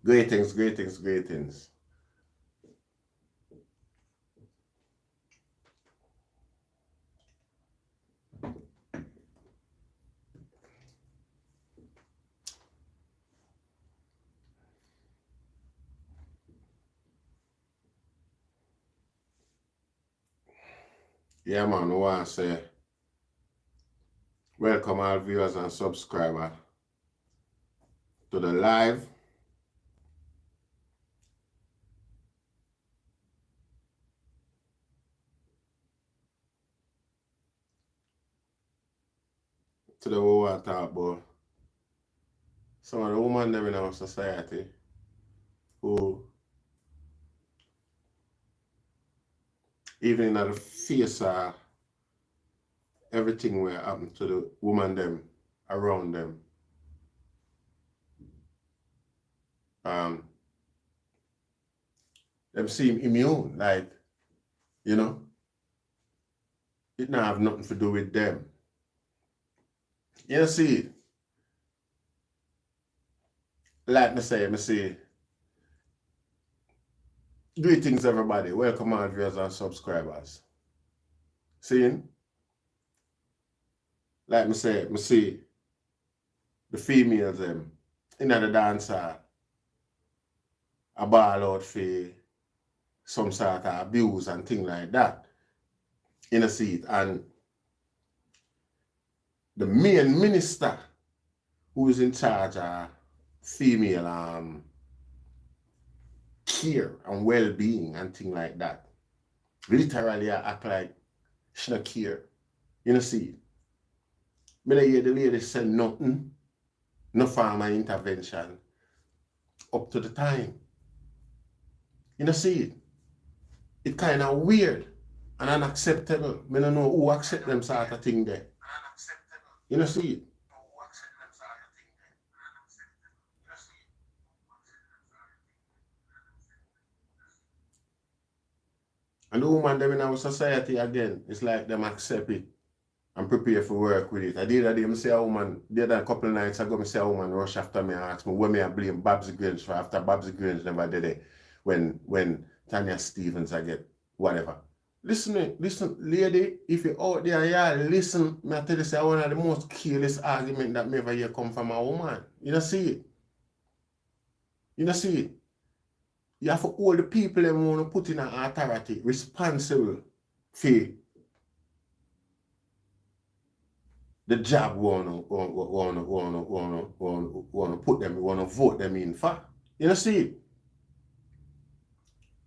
Greetings, greetings, greetings. Yeah, man, I want to say welcome all viewers and subscribers to the live. Today we want to talk about some of the women them in our society who, even in the face of everything that happened to the woman them around them, them seem immune, like, you know, it not have nothing to do with them. You see, like me say, greetings everybody, welcome all viewers and subscribers. Seeing? Like me see the females them in the dancer a ball out for some sort of abuse and thing like that. In a seat, and the main minister who is in charge of female care and well-being and thing like that, literally act like she not care. You see, me hear the lady say nothing, no farmer intervention up to the time. You see, it kind of weird and unacceptable. I don't know who accept them sort of thing there. You see it? And the woman them in our society again, it's like them accept it and prepare for work with it. I did that, say a woman, did that a couple of nights ago, I say a woman rush after me and ask me where may I blame Babsy Grange for after Babsy Grange never did it when Tanya Stevens I get whatever. Listen, lady, if you're out there, yeah, listen, me I tell you, say one of the most careless argument that me ever hear come from a woman. You don't see it. You don't see it. You have to hold the people that want to put in an authority responsible for the job wanna put them, wanna vote them in for. You know see it?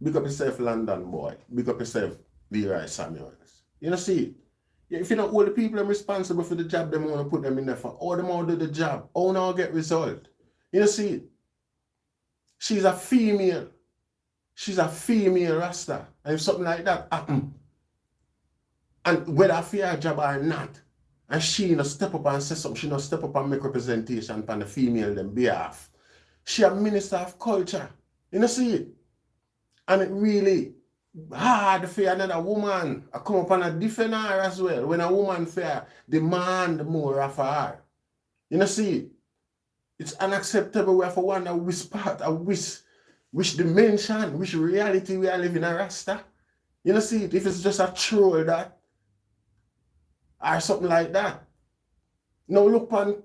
Big up yourself, London boy. Big up yourself, Leroy Samuels. You know see it? Yeah, if you don't hold the people them responsible for the job them wanna put them in there for, all them all do the job, all now get result. You know see it? She's a female. She's a female Rasta. And if something like that happen, and whether I fear a job or not, and she not step up and say something, she not step up and make representation on the female them behalf. She a minister of culture. You know see it? And it really hard for another woman to come up and defend her as well. When a woman fair demand more of her. You know see it? It's unacceptable. We have to wonder which part of which dimension, which reality we are living in Rasta. You know see it? If it's just a troll that or something like that. Now look on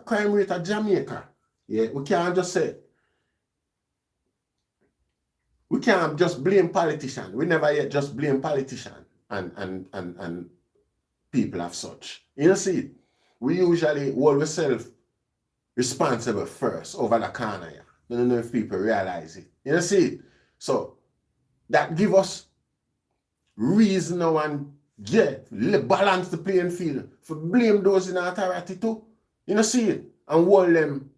crime rate of Jamaica. Yeah, we can't just say we can't just blame politicians. We never yet just blame politicians and people of such. You know see it? We usually hold ourselves responsible first over the corner here. I don't know if people realize it. You know see it? So that give us reason now and balance the playing field for blame those in authority too. You know see it? And hold them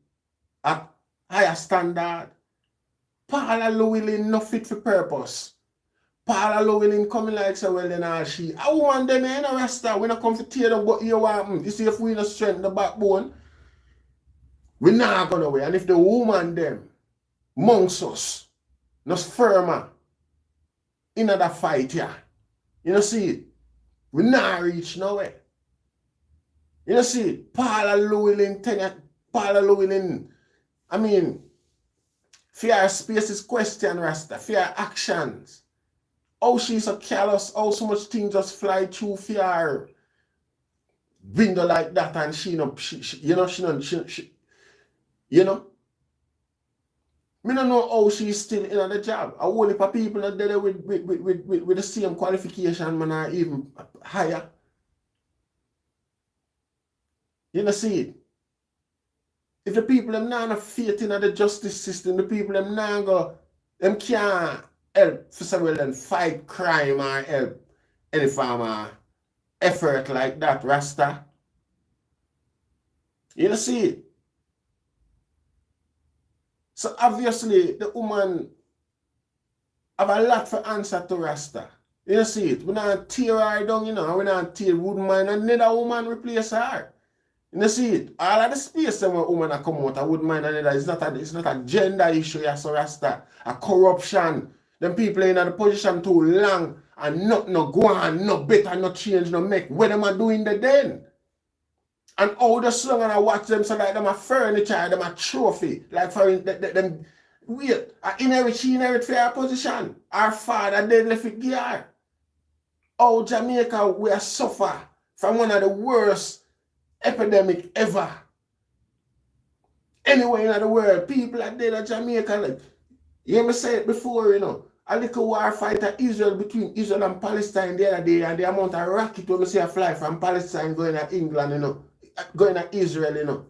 at higher standard. Paula Lewelyn not fit for purpose. Paula Lewelyn coming like say, well then she. I want them in a Rasta. We not come to tear them, but you want. You see if we not strengthen the backbone, we not gonna away. And if the woman them amongst us not firmer in that fight here, you know see it? We not reach nowhere. You know see it? Paula Lewelyn, I mean, Fear spaces question Rasta. Fear actions. How she's so callous, how so much things just fly through fear window like that, and she know, you know. Me don't know how she's still in the job. A whole heap of people are there with the same qualification, man, or even higher. You know, see it. If the people them not have faith in the justice system, the people them not go, them can't help for some well fight crime or help any form of effort like that, Rasta. You know, see it. So obviously the woman have a lot for answer to Rasta. You know, see it. We not tear her down, you know, we not tear wouldn't mind another woman replace her. You know, see it. All of the space where women are come out, I wouldn't mind another. It's not a gender issue, yes, so Rasta. A corruption. Them people in the position too long and not no go on, no better, no change, no make. What them are doing the then? And all the song and I watch them so like them a furniture, them a trophy. Like for them, wait, she inherit for her position. Our father then left it gear. Oh, Jamaica, we are suffer from one of the worst epidemic ever. Anywhere in the world, people are dead in Jamaica. Like, you hear me say it before, you know. A little war fighter Israel between Israel and Palestine the other day, and the amount of rocket when we see a fly from Palestine going to England, you know, going to Israel, you know.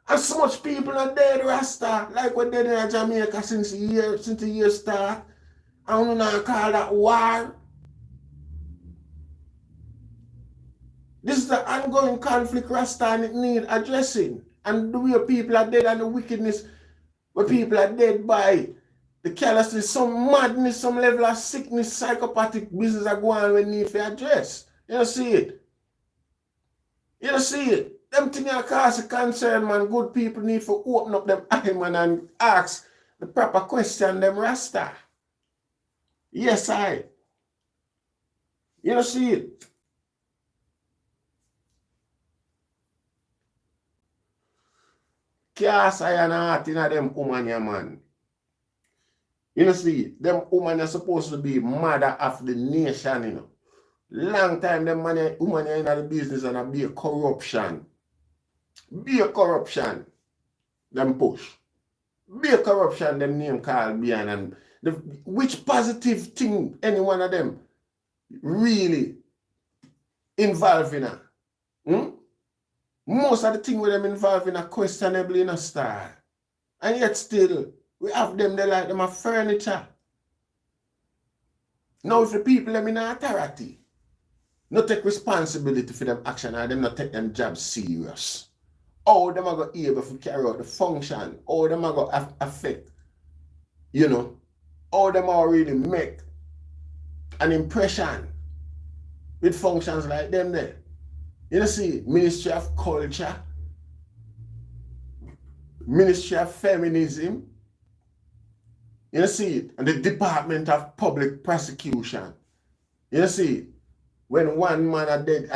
And so much people are dead, Rasta, like we're dead in Jamaica since the year start. I don't know call that war. This is the ongoing conflict, Rasta, and it needs addressing. And the way people are dead and the wickedness where people are dead by the carelessness, some madness, some level of sickness, psychopathic business are going on we need to address. You don't see it. You don't see it. Them things are cause a concern, man. Good people need to open up them eye, man, and ask the proper question, them Rasta. Yes, I. You don't see it. Cast iron heart in them woman, yeah, man. You know, see, them women are supposed to be mother of the nation, you know. Long time them women are in the business and be a corruption. Be a corruption. Them push. Be a corruption, them name called behind. And which positive thing any one of them really involved in her? Most of the thing with them involved in a questionable in a style. And yet still, we have them, they like them a furniture. Now if the people them in authority, not take responsibility for them action or them not take them job serious. How them are going to be able to carry out the function, how them are going to affect, you know, how them are really make an impression with functions like them there. You know, see, Ministry of Culture, Ministry of Feminism, you know, see it, and the Department of Public Prosecution. You know, see it, when one man are dead,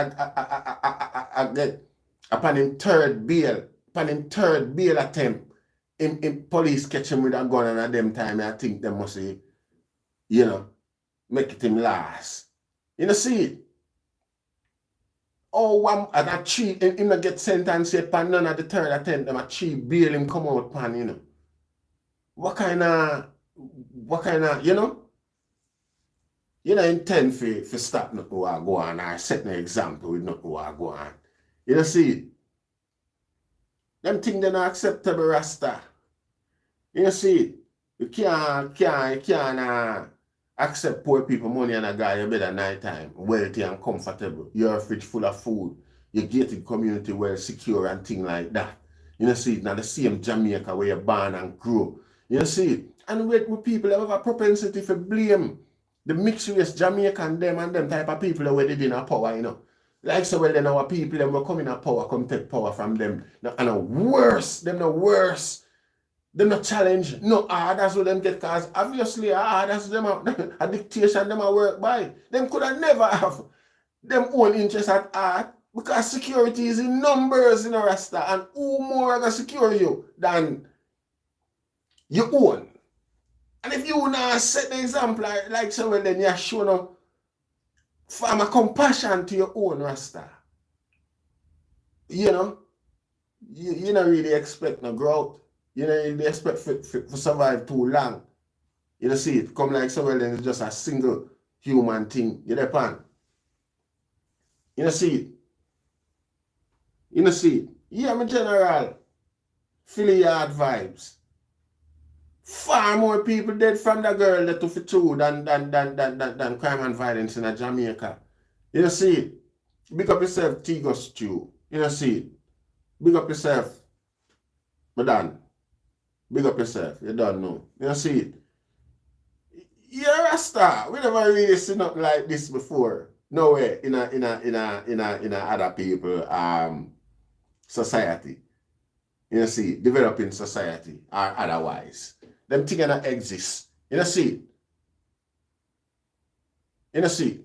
get upon him third bail attempt, in police catch him with a gun and at them time, I think they must say, you know, make it him last. You know, see it. Oh, one and a three, him not get sentenced yet, pan none of the third attempt, them a three bail him come out pan, you know. What kind of, you know? You know, intend for stop not to go on or set an example with not to go on. You know, see, them things they're not acceptable, Rasta. You know, see, you can't accept poor people money and a guy your bed at night time, wealthy and comfortable. Your fridge full of food, your gated community well secure and things like that. You know, see, now the same Jamaica where you're born and grow. You know, see, and with people have a propensity for blame the mixed race Jamaican them and them type of people where they didn't have power, you know. Like so well then our people them will come in a power, come take power from them. And a worse, them no worse. Them no challenge, no orders with them get cause obviously orders them a dictation them a work by. Them could have never have them own interest at heart because security is in numbers in a Rasta and who more gonna secure you than your own. And if you now set the example like so, well, then you're showing up from a compassion to your own Rasta. You know, you don't really expect no growth. You don't really expect for survive too long. You know, see it come like so, well, then it's just a single human thing. You depend. You know, see it. You know, see it. Yeah, my general. Philly yard vibes. Far more people dead from the girl that took it through than crime and violence in Jamaica. You know, see it. Big up yourself, Tigo Stew. You know, see it. Big up yourself, Madan. Big up yourself. You don't know. You know, see it. You're a star. We never really seen nothing like this before. No way in a other people society. You know, see, developing society or otherwise. Them things don't exist. You know, see. You know, see.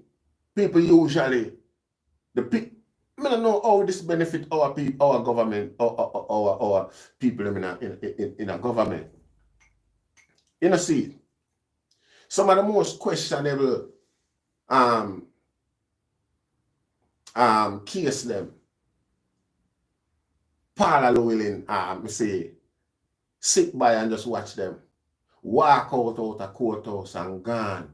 People usually, I don't know how this benefit our people, our government, our people in a government. You know, see. Some of the most questionable case them. Paula Lewelyn, say, sit by and just watch them. Walk out a courthouse and gone.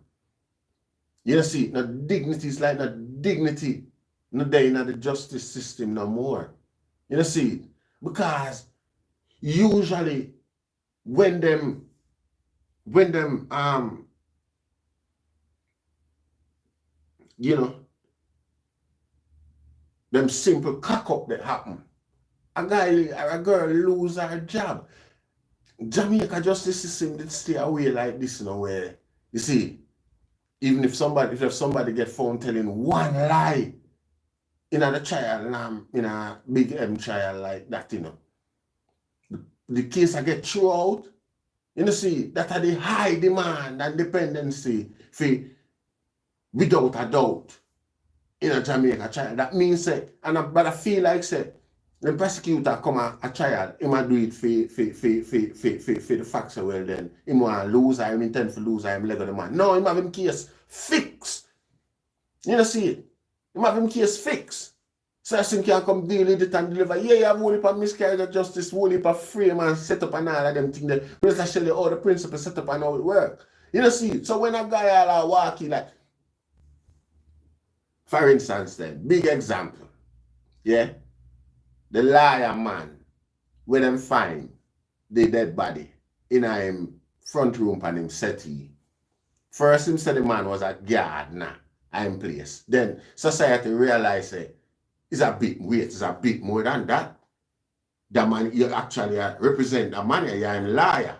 You know, see, no dignity is like no dignity. No day in the justice system no more. You know, see, because usually when them you know, them simple cock up that happen. A girl lose her job. Jamaica justice system did stay away like this, you know, where you see, even if somebody get found telling one lie in a trial, in a big M trial like that, you know, the case I get thrown out. You know, see, that are the high demand and dependency for without a doubt in a Jamaica trial. That means but I feel like the prosecutor come a trial, he might do it for the facts, well then, he want to lose, I intend to lose, I am leg of the man. No, he have him case fixed. You know, see it? He have him case fixed. So I think he can come deal with it and deliver. Yeah, you have whole heap of miscarriage of justice, whole heap of frame and set up and all of them things that but it's actually all the principles set up and how it work. You know, see it? So when a guy all walking like, for instance then, big example, yeah? The liar man, when them find the dead body in him front room and him settee. First him said the man was a gardener in place. Then society realized it's a bit more than that. The man you actually represent the man, you're a liar.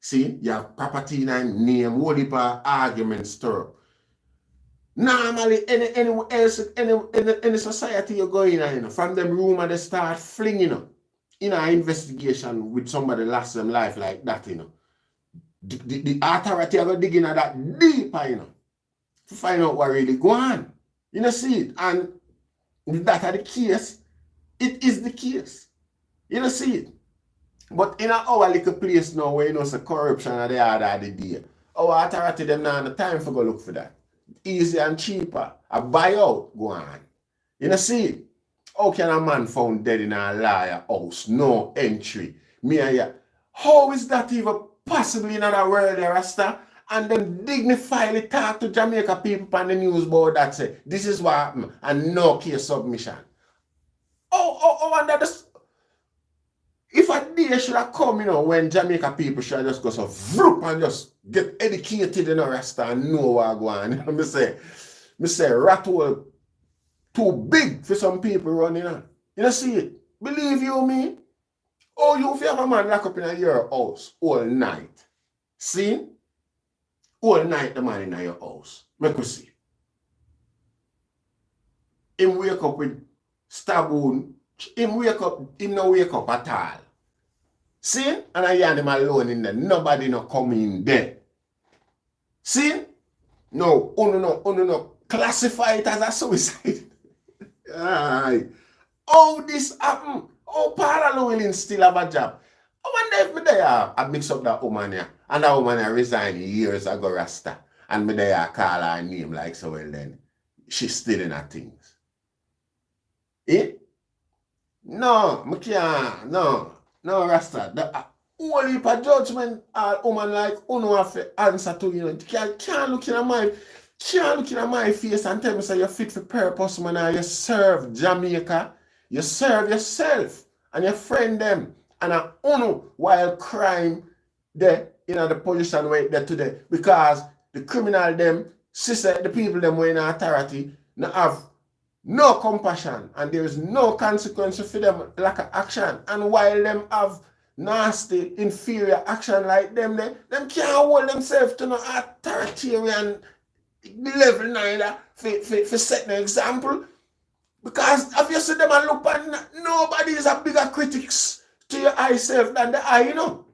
See, you have property in him name, whole heap of arguments stir up. Normally, any society you go in, you know, from them room and they start flinging, in an investigation with somebody lost them life like that, you know. The authority are going to dig in that deeper, you know, to find out what really go on. You know, see it. And that are the case, it is the case. You know, see it. But in our little place now where you know, some corruption are the order of the day, our authority them now have the time for go look for that. Easy and cheaper. A buyout go on. You know, see, how can a man found dead in a liar house? No entry. Me and you. How is that even possible in another world, Rasta? And then dignifiedly talk to Jamaica people on the news board that say, this is what happened, and no case submission. And that is, if a day should have come, you know, when Jamaica people should just go so vroom and just get educated in a Rasta and know what going on. Me say rat hole too big for some people running on. You know, see it? Believe you me? Oh, you if you have a man lock up in your house all night. See? All night the man in your house. Make you see. Him wake up with stab wound. Him no wake up at all. See? And I hear him alone in there. Nobody no come in there. See? No. Classify it as a suicide. Aye. Oh, this happen. Oh, Paula Lewelyn still have a job. I wonder if me there I mix up that woman here. And that woman resigned years ago, Rasta. And me there call her name like so well then. She's still in her things. Eh? No, me can't. No, Rasta. The whole heap of judgment woman like Uno have to answer to, you know. Can't look in my face and tell me say you're fit for purpose, man. And you serve Jamaica, you serve yourself and your friend them. And Uno while crime there in the position where they're today. Because the criminal them, sister, the people them were in authority, now have no compassion and there is no consequence for them lack of action. And while them have nasty, inferior action like them can't hold themselves to no authoritarian level neither for setting an example. Because obviously them and look and nobody is a bigger critics to your eye self than the eye, you know.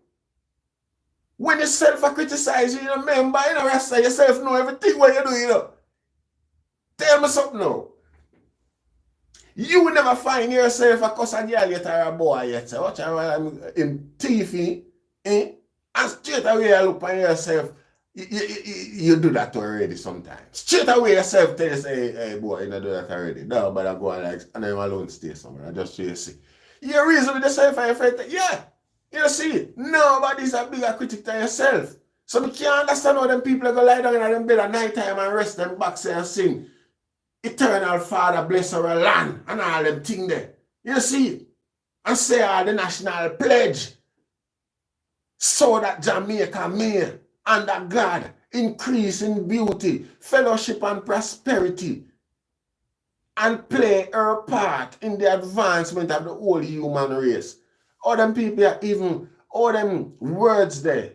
When you self-criticize, you remember, you know, Rasta, yourself know everything what you do, you know. Tell me something now. You will never find yourself a cuss a girl yet or a boy yet. So watch out in TV, and straight away you look on yourself. You do that already sometimes. Straight away yourself tell you say, hey boy, you don't do that already. No, but I go on like, and I'm alone stay somewhere. I just so you see. You reason with yourself and your friend, yeah. You see, nobody's a bigger critic than yourself. So we can't understand how them people go lie down in them bed at night time and rest them back and sing Eternal Father bless our land and all them things there. You see, and say all the national pledge so that Jamaica may under God increase in beauty, fellowship and prosperity and play her part in the advancement of the whole human race. All them people are even, all them words there,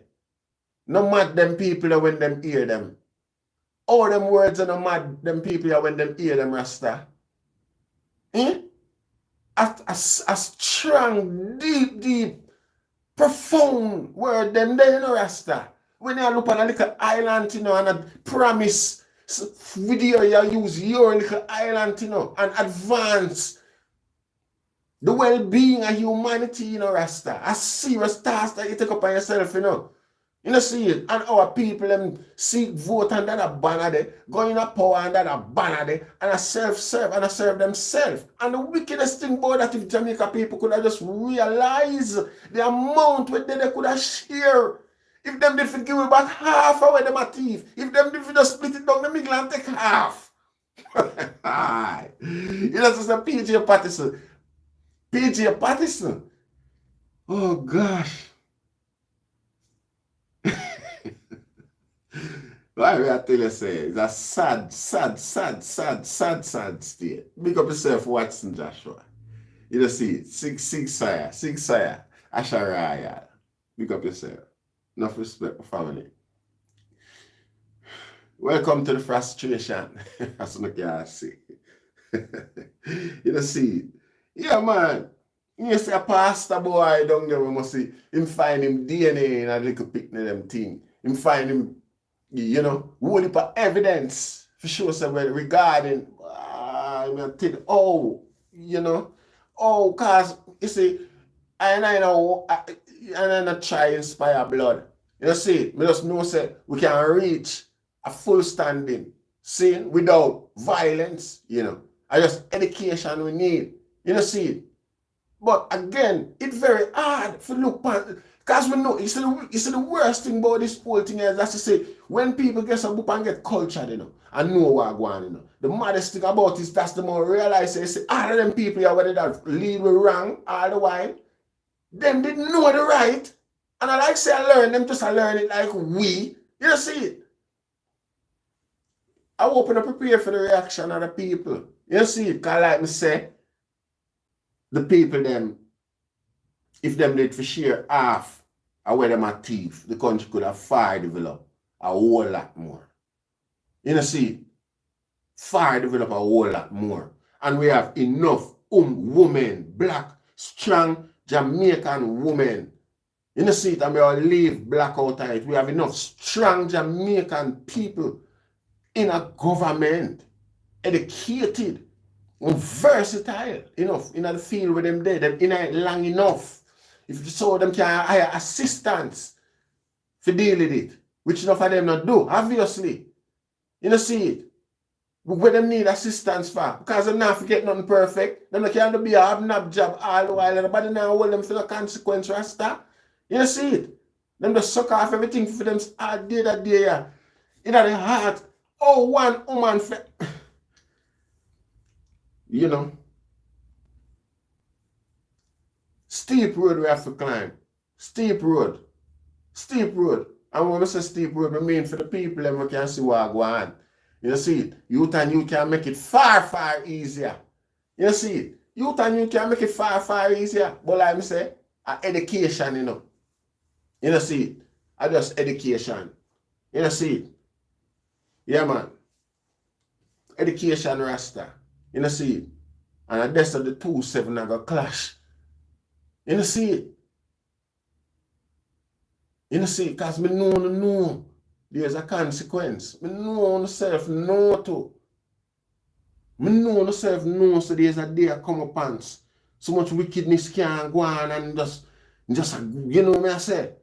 no mad them people when them hear them. All them words are no mad them people when them hear them, Rasta. A strong, deep, profound word them there, you know, Rasta. When you look on a little island, you know, and a promise video you use your little island, you know, and advance the well-being of humanity, you know, Rasta. A serious task that you take upon yourself, you know. You know, see it. And our people them seek vote under the banner there, going up power under the banner there, and a self-serve and a serve themselves. And the wickedest thing about that, if Jamaica people could have just realized the amount where they could have share. If them did give back half of where them a thief, if them did just split it down the middle and take half. You know, it's a PJ Patterson. PJ Patterson. Oh gosh. Why I tell you say it's a sad state. Big up yourself, Watson Joshua. You know see, six sire, Asharaya. Big up yourself. Enough respect for family. Welcome to the frustration. That's what I can say. You know see. Yeah, man. You see a pastor boy down there, we must see him find him DNA in a little picnic them thing. Him find him, you know, whole heap of evidence for sure somewhere regarding you know, cause you see, I know and I try inspire blood. You see, me just know say we can reach a full standing, seeing without violence, you know. I just education we need. You know, see it. But again, it's very hard to look at, because we know, you see the worst thing about this whole thing is, that's to say, when people get some book and get cultured, you know, and know what going on, you know. The maddest thing about it is that's the more realize, you see, all of them people are whether that lead with wrong all the while, them didn't know the right, and I like say I learn, them just I learn it like we, you know, see it. I hope to prepare for the reaction of the people. You see it, because like me say, the people them, if them did for share half of where them are thief, the country could have far developed a whole lot more. You know, see, far develop a whole lot more. And we have enough women, black, strong Jamaican women. You know, see it, and we all leave black out of it. We have enough strong Jamaican people in a government, educated, versatile enough in the field with them there, them in it long enough If so them can hire assistants for deal with it, which enough of them not do, obviously. You know, see it. Where them need assistance for, because them not forget nothing perfect. Them not can be a hobnob job all the while, and nobody now hold them for the consequence, Rasta. You know, see it. Them just suck off everything for them all day that day, yeah. In the heart, oh, one woman, you know. Steep road we have to climb. Steep road. Steep road. And when I say steep road, I mean for the people that can see what go on. You see it? Youth and you can make it far, far easier. You see it? Youth and you can make it far, far easier. But like I say, education, you know. You see it? I just education. You see it? Yeah, man. Education Rasta. You see it? And that's the 2-7 are gonna clash. You see it? You see it? Because me know there's a consequence. Me know myself know too. Me know myself know so there's a day come upon us. So much wickedness can go on and just you know me I say.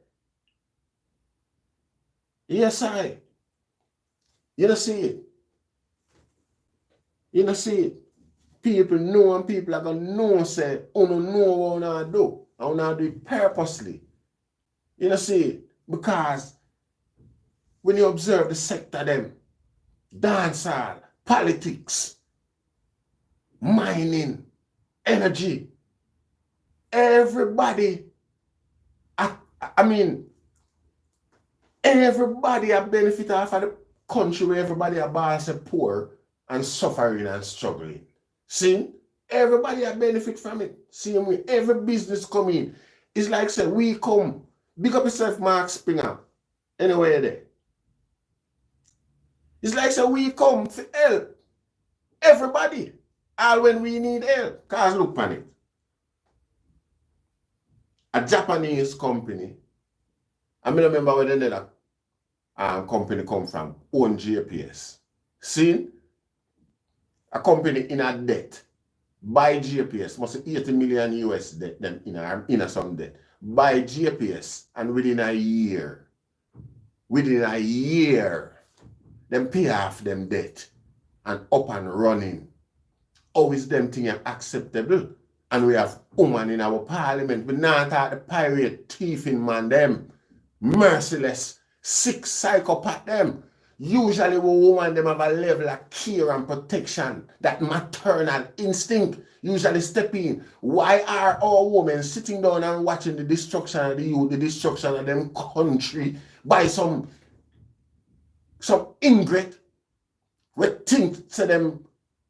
Yes, I. You see it? You see it? People know and people are going to know, say, oh, no, know what I do. I want to do it purposely. You see, because when you observe the sector, them, dancehall, politics, mining, energy, everybody, I mean, everybody a benefit off of the country where everybody a boss poor and suffering and struggling. See, everybody a benefit from it. Same way, every business come in. It's like say we come, big up yourself, Mark Springer. Anyway there. It's like say we come to help everybody. All when we need help. Cause look on it. A Japanese company. I mean, remember where the other company come from. Own GPS. See? A company in a debt. Buy GPS. Must be 80 million US debt them in a some debt. Buy GPS. And within a year, them pay off them debt. And up and running. How is them thing acceptable? And we have women in our parliament. We not talk the pirate, thieving man them. Merciless, sick psychopath them. Usually when women them have a level of care and protection, that maternal instinct usually step in. Why are our women sitting down and watching the destruction of the youth, the destruction of them country by some ingrate we think to them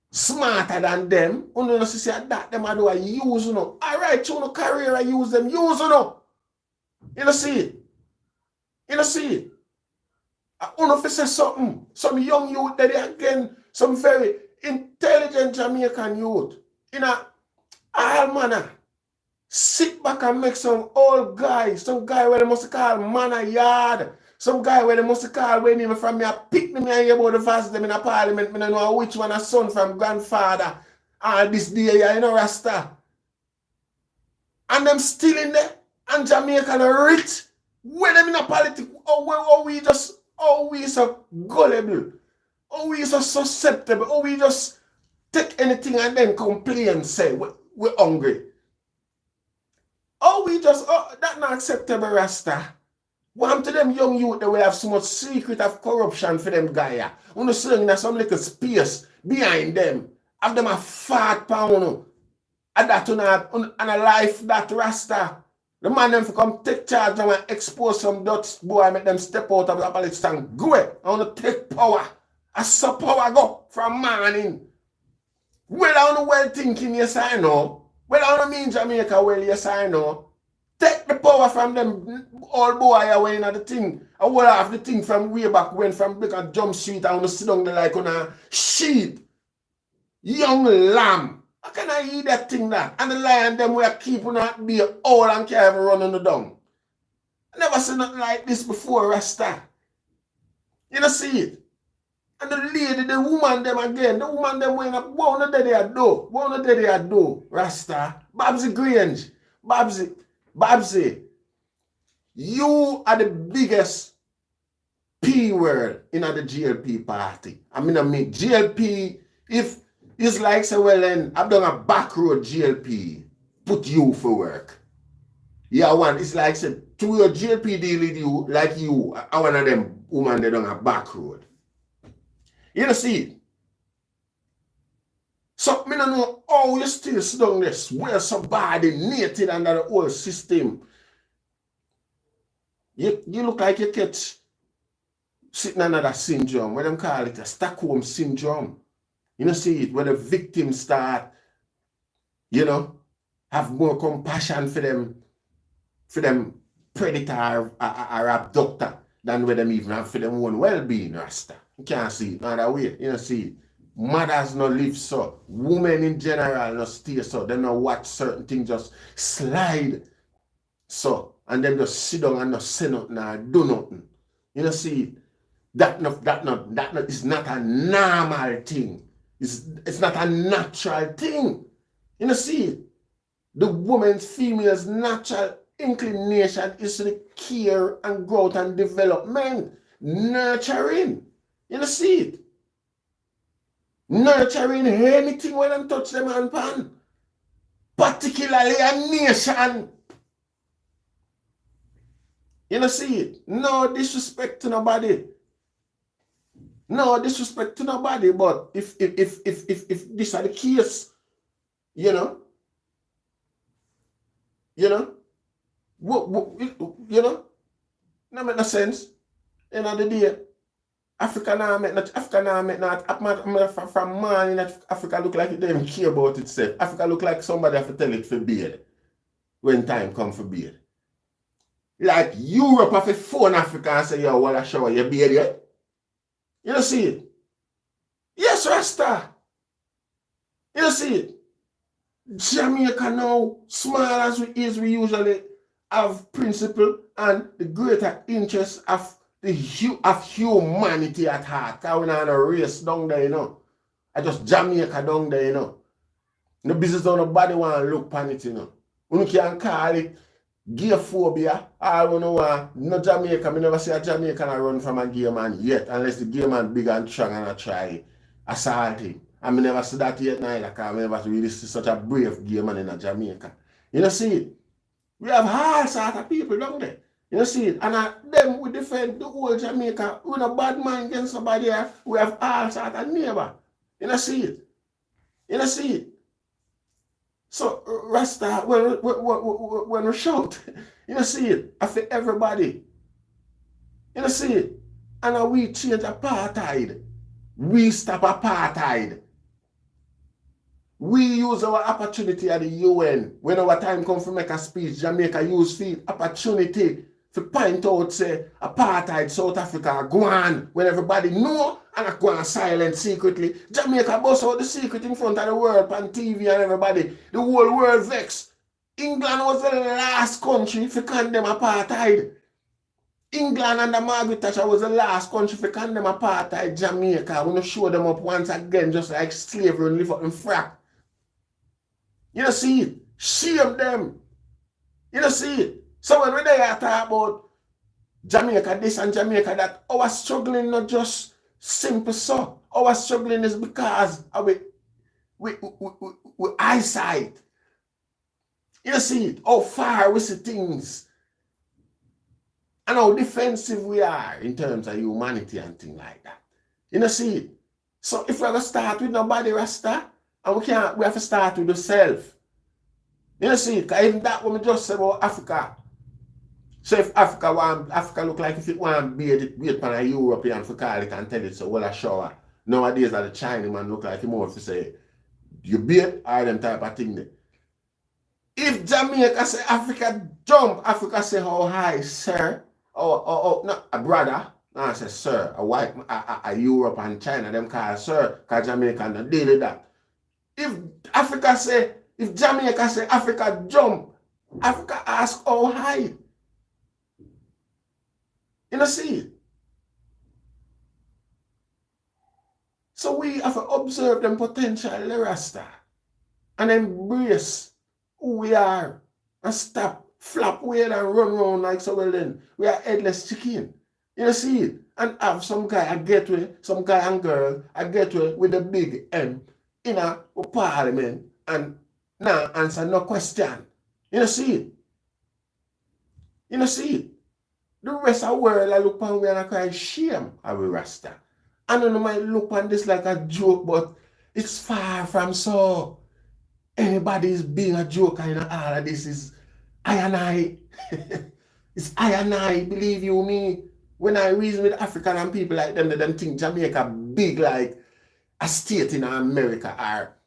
smarter than them? You know, see that them I do a use, you know. Alright, you know, career I use them, use, you know. You know, see it. You know, see it. I want to say something. Some young youth that they again, some very intelligent Jamaican youth, in a all manner, sit back and make some old guy, some guy where they must call man a yard, some guy where they must call when even from me a pick me and hear about the vast them in a parliament, me don't know which one a son from grandfather, and this day, you know, Rasta. And them still in there, and Jamaican rich, when them in a politics, oh, we so gullible, oh, we so susceptible, oh, we just take anything and then complain, say, we're hungry. Oh, that not acceptable, Rasta. What to them young youth that will have so much secret of corruption for them guy? Want to sling in some little space behind them. Have them a fat pound. And that on a life that Rasta. The man them for come take charge and expose some Dutch boy, make them step out of the politics and go away. I want to take power. I saw power go from morning. Well, I don't well thinking, yes, I know. Well, I don't mean Jamaica, well, yes, I know. Take the power from them old boy away in the thing. I will have the thing from way back when, from big and jump street, I want to sit down there like on a sheep. Young lamb. How can I eat that thing that? And the lion them we are keeping that be old and can't even run on the dung. I never seen nothing like this before, Rasta. You know, see it? And the lady, the woman them again, the woman them went up, what they do, Rasta. Babsy Grange. Babsy, Babsy, you are the biggest P word in the GLP party. I mean GLP, if it's like say, well then I've done a back road GLP, put you for work. Yeah, one, it's like say to your GLP deal with you, like you, I one of them woman they done a back road. You know see? So I don't know how you still sit down there, swear somebody naked under the whole system. You look like you catch sitting under that syndrome, where them call it a Stockholm syndrome. You know, see it, where the victims start, you know, have more compassion for them predator or abductor than where them even have for them own well-being, Rasta. You can't see it, not that way. You know, see it. Mothers no live so. Women in general no stay so. They no watch certain things just slide so. And them just sit down and not say nothing or do nothing. You know, see it. That is not a normal thing. It's not a natural thing. You know, see it. The woman's female's natural inclination is to the care and growth and development. Nurturing. You know, see it. Nurturing anything when them touch them hand pan. Particularly a nation. You know, see it. No disrespect to nobody. No disrespect to nobody, but if this is the case, you know, no make no sense. End of the day, Africa now make not from man in Africa look like it don't even care about itself. Africa look like somebody have to tell it for beard when time come for beard. Like Europe have to phone Africa and say, yo, what I shower your beard yet? You don't see it? Yes, Rasta. You don't see it? Jamaica now, small as we is, we usually have principle and the greater interest of humanity at heart. Because we're not a race down there, you know. I just Jamaica down there, you know. No business don't nobody want to look upon it, you know. You can call it gay phobia. I don't know no Jamaica. I never see a Jamaican run from a gay man yet, unless the gay man big and strong and I try assault him. I never see that yet neither, because I never really see such a brave gay man in a Jamaica. You know, see it? We have all sorts of people down there. You know, see it? And them we defend the whole Jamaica. We're not bad man against somebody else. We have all sorts of neighbor. You know, see it? You know, see it? So, Rasta, when we shout, you know, see it? I feel everybody. You know, see it? And we change apartheid. We stop apartheid. We use our opportunity at the UN. When our time comes to make a speech, Jamaica use the opportunity to point out, say, apartheid, South Africa, go on, when everybody know, and I go on silent secretly. Jamaica bust out the secret in front of the world, on TV and everybody. The whole world vexed. England was the last country to condemn apartheid. England under Margaret Thatcher was the last country to condemn apartheid. Jamaica, we show them up once again, just like slavery and live up in frack. You know, see it? Shame them. You know, see it? So when we there talk about Jamaica this and Jamaica that, our struggling not just simple so. Our struggling is because of we eyesight. You know, see it? How far we see things. And how defensive we are in terms of humanity and things like that. You know, see it? So if we're going to start with nobody, Rasta, and we have to start with ourselves. You know, see it? Because even that when we just say about Africa, so if Africa look like if it want to wait upon a European for call it and tell it so well a shower. Nowadays the Chinese man look like him more to say you bait or them type of thing there. If Jamaica say Africa jump, Africa say how high, sir? Oh, not a brother. No, I say sir, a white a Europe and China, them call sir, because Jamaica not deal with that. If Jamaica say Africa jump, Africa ask how high. You know, see it? So we have to observe them potential, Rasta, and embrace who we are and stop flap weird and run around like so. Well then, we are headless chicken. You see it? And have some guy I get with, some guy and girl I get with a big M in a parliament and now answer no question. You see it? You see it? The rest of the world I look on we and I cry shame I will Rasta. I don't know might look on this like a joke, but it's far from so. Anybody's being a joker in all of this is I and I. It's I and I, believe you me. When I reason with African and people like them, they them think Jamaica big like a state in America or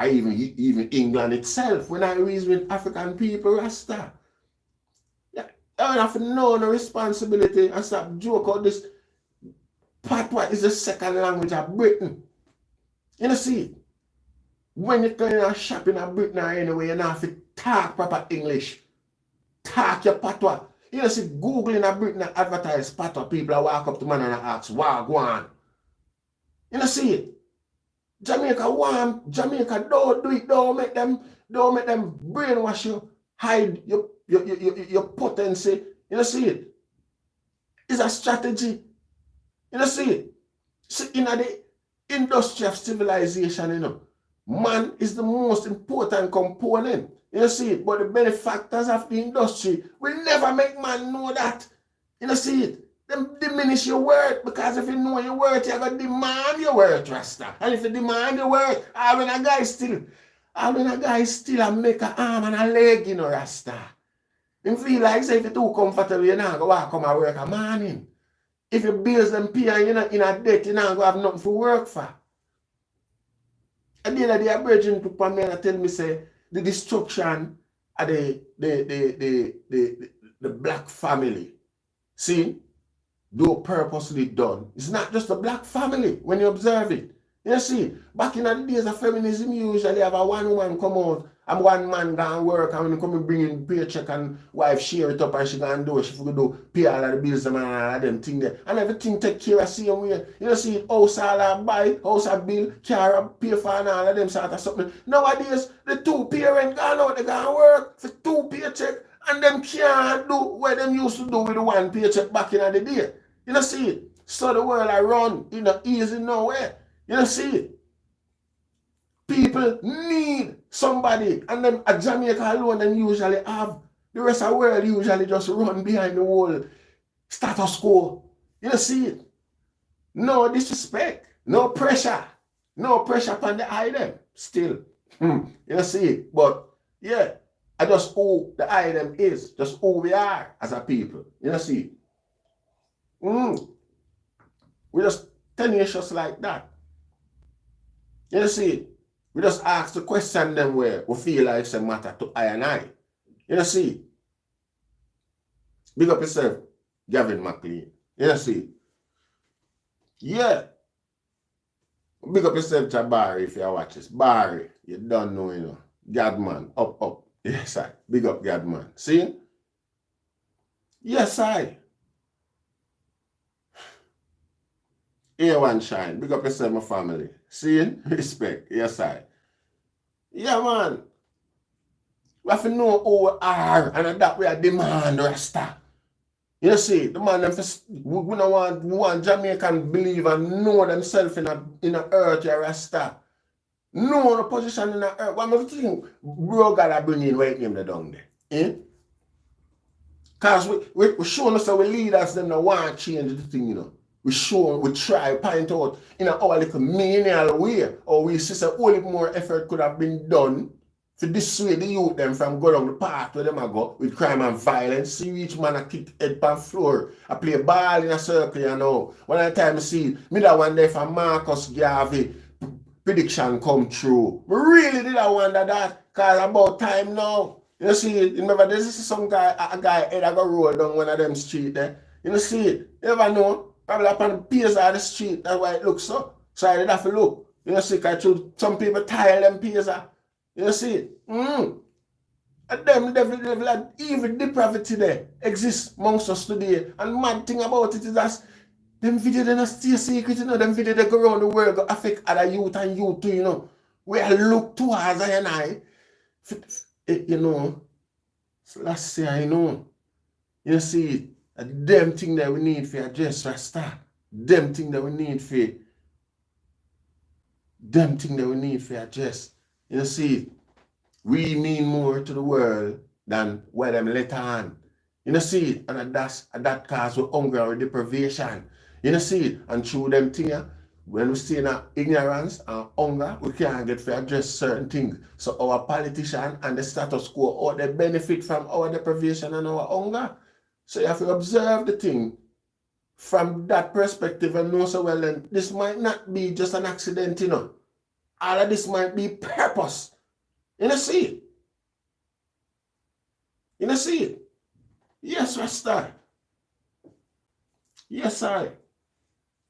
even England itself. When I reason with African people, Rasta. Yeah, I don't have to know no responsibility and stop joke out this. Patois is the second language of Britain. You see? When you go in a shop in Britain or anyway, you don't have to talk proper English. Talk your patois. You see, Google in Britain advertise patois, people walk up to man and ask, Wagwan. You see it? Jamaica don't do it, don't make them brainwash you, hide your potency. You see it? It's a strategy. You see it? See, in the industry of civilization, man is the most important component. You see it? But the benefactors of the industry will never make man know that. You see it? Them diminish your worth, because if you know your worth, you're going to demand your worth, Rasta. And if you demand your worth, when a guy still and make an arm and a leg, Rasta. You feel like say if you're too comfortable, you're not going to walk come and work a morning. If you bills them pay and you're not in a debt, you're not going to have nothing to work for. And the other day, a brethren took on me and tell me, say, the destruction of the black family, see, though purposely done, it's not just a black family when you observe it. You see, back in the days of feminism, you usually have a one woman come out and one man go and work, and when you come and bring in paycheck and wife share it up and she go and do it, she do pay all of the bills and all of them things there. And everything take care of same way. You see, house all I buy, house I bill, car pay for and all of them sort of something. Nowadays, the two parents gone out, they go and work for two paycheck and them can't do what them used to do with the one paycheck back in the day. You see it? So the world I run, easy nowhere. You see it? People need somebody, and then a Jamaica alone them usually have. The rest of the world usually just run behind the whole status quo. You see it? No disrespect, no pressure upon the item still. You see it? But yeah, I just who the item is, just who we are as a people. You see it? We just tenacious like that. You see it? We just ask the question them where we feel like it's a matter to I and I. You see? Big up yourself, Gavin McLean. You see? Yeah. Big up yourself, Jabari, if you watch this. Barry, you don't know, Gadman, up. Yes, I. Big up, Gadman. See? Yes, I. A1 shine. Big up yourself, my family. See? Respect. Yes, I. Yeah, man. We have to know who we are, and that we are demand Rasta. You see, the man, we don't want Jamaican believe and know themselves in a earth, yeah, Rasta. Know the position in the earth. What am I thinking? Bro, God, I bring in right name the down there. Eh? Because we show us that we leaders, them don't want to change the thing, We try, point out in our little menial way, or we see a whole more effort could have been done to dissuade the youth them from going on the path where them go with crime and violence. See each man a kick head pan floor, I play ball in a circle, One of the time I see me that one day from Marcus Garvey prediction come true. We really did I wonder that, because about time now. You see, remember this is some guy, a guy head I go roll down one of them street there. You see it? You never know. Probably upon the piers of the street, that's why it looks so. So I did have to look. You see, because some people tile them piers. You see it? And them level even depravity there exists amongst us today. And mad thing about it is that them videos they not stay secret, them videos they go around the world, go affect other youth and youth too, We look towards I and I, So last say I know. You see, them thing that we need for address Rasta. Them thing that we need for address. You see, we mean more to the world than what them let on. You see, and that cause with hunger or deprivation. You see, and through them things, when we see in ignorance and hunger, we can't get to address certain things. So our politician and the status quo, or they benefit from our deprivation and our hunger. So you have to observe the thing from that perspective and know so well, then this might not be just an accident, you know. All of this might be purpose. You know, see it. You know, see it. Yes, Rasta. Yes, I.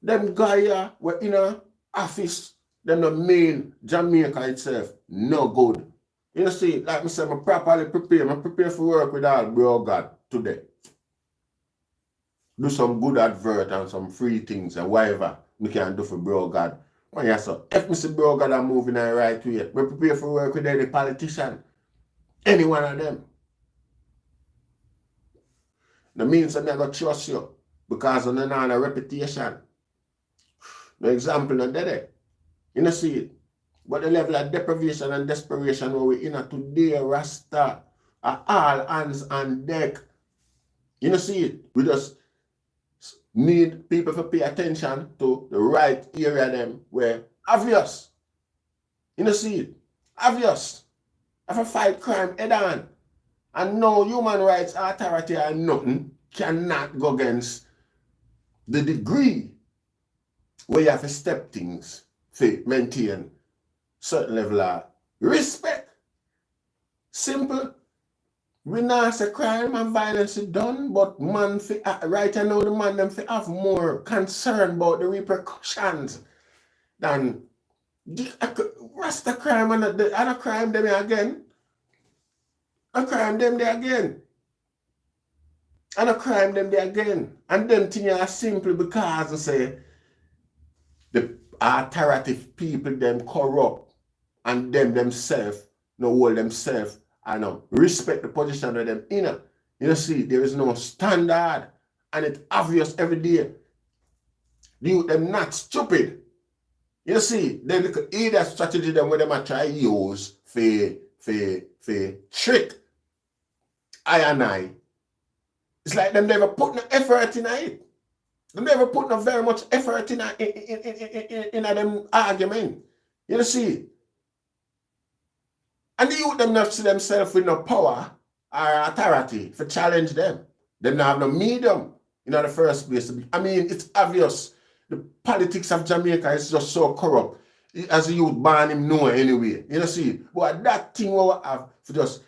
Them guy were in a office, them the main Jamaica itself, no good. You know, see, like I said, I properly prepare. I prepare for work with all bro God today. Do some good advert and some free things and whatever we can do for bro God. Well, yes, sir. If me see bro God are moving in the right way, we prepare for work with any politician, any one of them. That means that I got to trust you because of the reputation. No example not there. You know see it. But the level of deprivation and desperation where we're in today, Rasta, are all hands on deck. You know see it. We just need people to pay attention to the right area them where obvious. You know see it. Obvious. If I fight crime head on. And no human rights authority or nothing cannot go against the degree where you have to step things to maintain certain level of respect. Simple. We not say crime and violence is done, but man, right now the man them have more concern about the repercussions than the Rasta crime and the other crime them again. A crime them there again. And a crime them there again. And them things are simple because they say the authoritative people them corrupt and them themselves no hold themselves and no respect the position of them in. You know see, there is no standard and it's obvious every day. The youth them not stupid. You see, they look at either strategy them where them are try use for trick. I and I. It's like them never put no effort in it. They never put no very much effort in them argument. You know see? And the youth them not see themselves with no power or authority for challenge them. They don't have no medium in the first place. I mean, it's obvious. The politics of Jamaica is just so corrupt. As a youth ban him know anyway. You know see? But that thing we have for just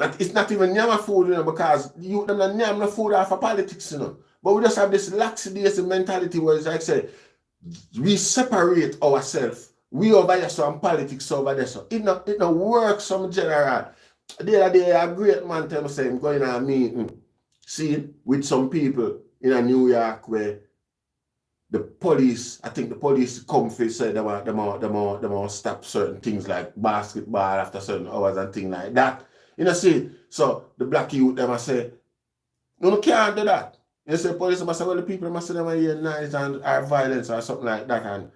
it's not even nyama food, you know, because the youth them not nyam no food off of politics, you know. But we just have this lackadaisy mentality where it's like say, we separate ourselves. We over here so and politics over there so. It no works some general. The other day a great man tell me say I'm going to a meeting, see, with some people in New York where the police, I think the police come for say they want stop certain things like basketball after certain hours and things like that. You know see, so the black youth them say, no, can't do that. You say police must say, well the people must say them are here nice and are violence or something like that and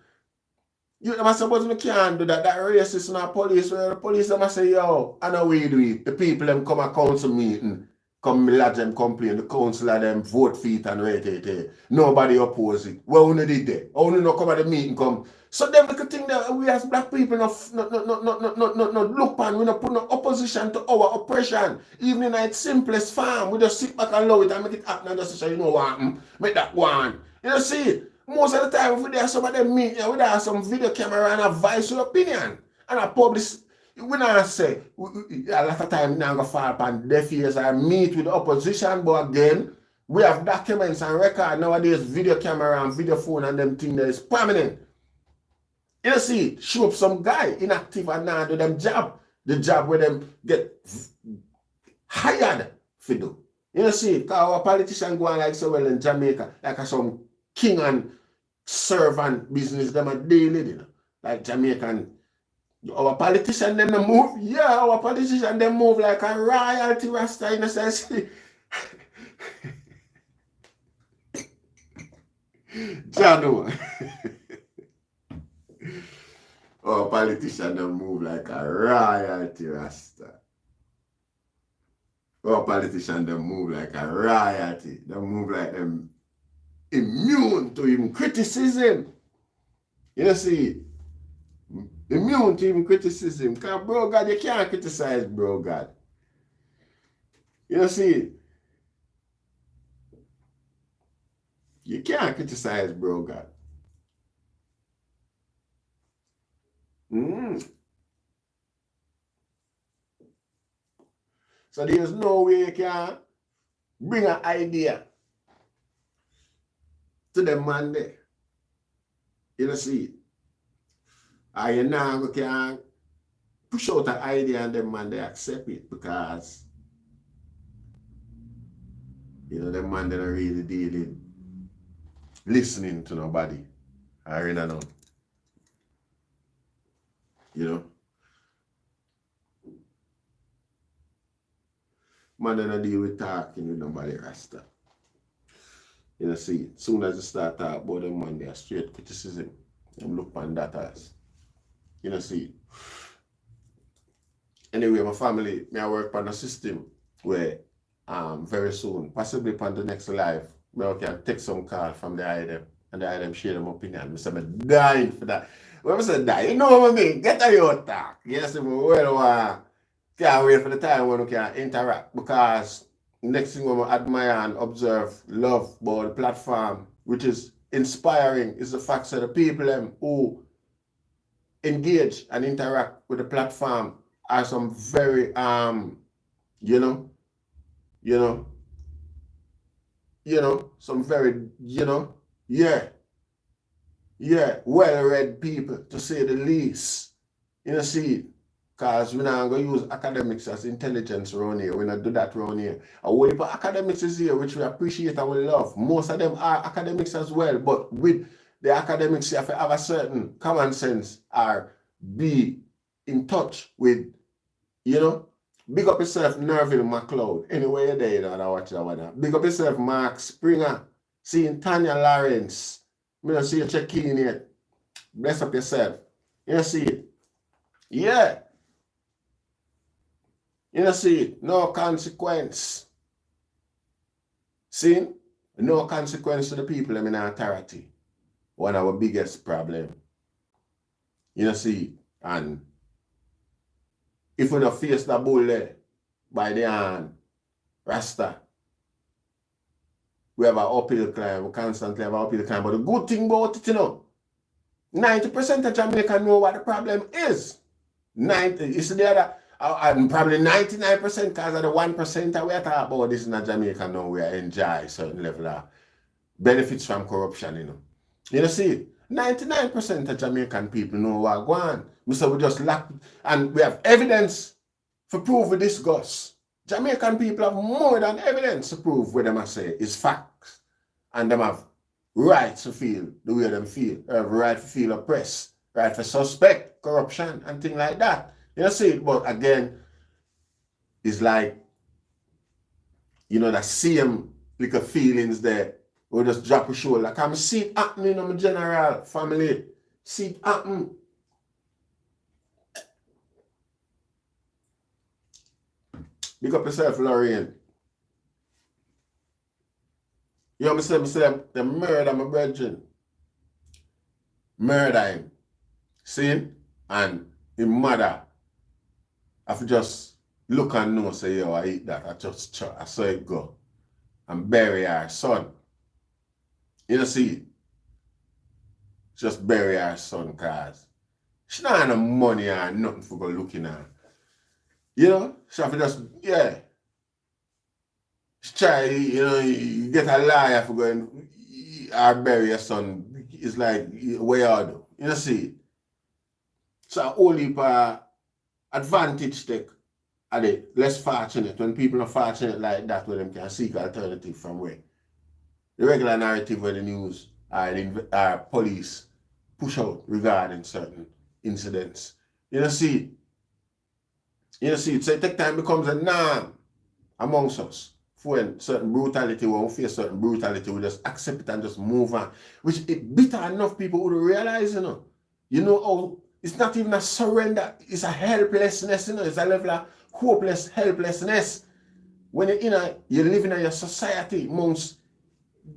you must say, but we can't do that. That racist in our police, where the police must say, yo, I know we do it. The people them come a council meeting, come lodge them complain, the councillor them vote for it and wait. Nobody oppose it. Well, we did that. Only no come at the meeting come. So them the thing that we as black people no look on, we no put no opposition to our oppression. Even in its simplest form, we just sit back and allow it and make it happen and just say, you know what, make that one. You know see, most of the time if we there some of them meet, we there some video camera and advise your opinion. And I publish, we not say, a lot of time we not going to fall upon deaf ears and meet with the opposition, but again, we have documents and record nowadays, video camera and video phone and them thing that is permanent. You see, show up some guy inactive and now do them job. The job where them get hired for do. You see, because our politicians go on like so well in Jamaica, like some king and servant business, them are daily, you know. Like Jamaican Our politician them move, yeah, our politician them move like a royalty rasta in a sense. Jano. Our politician them move like a royalty rasta. Our politician them move like a royalty. They move like them immune to even criticism. You know, see, immune to even criticism. Because, bro, God, you can't criticize, bro, God. You know, see, you can't criticize, bro, God. So there's no way you can bring an idea to the man there. You know, see, and you now can push out an idea and them man they accept it because, you know, them man they don't really dealing, listening to nobody. I really know. You know? Man they don't deal with talking with nobody rasta. You know, see, as soon as you start talking about them man, they are straight criticism. Them look on that as. You know, see. Anyway, my family, I work on a system where very soon, possibly on the next live, I can take some call from the item and the item share them opinion. I say, I'm dying for that. When I say die, you know what I mean? Get a your talk. Yes, well, can't wait for the time when we can interact because next thing we admire and observe, love about the platform, which is inspiring, is the fact that the people who engage and interact with the platform are some very some very, well-read people, to say the least. You know, see, because we're not going to use academics as intelligence around here. We're not do that around here. A whole heap of academics is here, which we appreciate and we love. Most of them are academics as well, but with the academics, you have to have a certain common sense or be in touch with, big up yourself, Nerville McLeod. Anyway, you're there, I watch that one. Big up yourself, Mark Springer. Seeing Tanya Lawrence. I don't see you check in yet. Bless up yourself. You see it? Yeah. You see it? No consequence. See? No consequence to the people in authority. One of our biggest problem. You see it? And if we don't face the bull there by the hand, Rasta, we have an uphill climb. We constantly have an uphill climb. But the good thing about it, 90% of Jamaicans know what the problem is. 90, you see the other, and probably 99% because of the 1% that we are talking about this in Jamaica now, we enjoy certain level of benefits from corruption, You see, 99% of Jamaican people know what going on. So we just lack, and we have evidence for proof with this Gus. Jamaican people have more than evidence to prove what them say is facts. And them have rights to feel the way them feel. They have right to feel oppressed, right to suspect corruption and things like that. You see it, but again, it's like, the same little feelings there. We just drop a shoulder. Like, I see it happening in my general family. See it happen. Pick up yourself, Lorraine. You know what I'm saying? The murder my brethren. Murder him. See him? And his mother, I just look and know, say, yo, I eat that. I saw it go. And bury her son. You see it? Just bury her son because she don't have no money or nothing for go looking at. She have to just, she try, you get a liar for going, or bury your son. It's like, way out. See it? So only for advantage take are the less fortunate. When people are fortunate like that, where them can seek alternative from where the regular narrative where the news or police push out regarding certain incidents. You know, see. You know, see, so it take time becomes a norm amongst us. When certain brutality, when we face certain brutality, we just accept it and just move on. Which it bitter enough people would realize, you know. You know, oh, it's not even a surrender, it's a helplessness, you know, it's a level of hopeless helplessness. When you, you know, you're living in your society amongst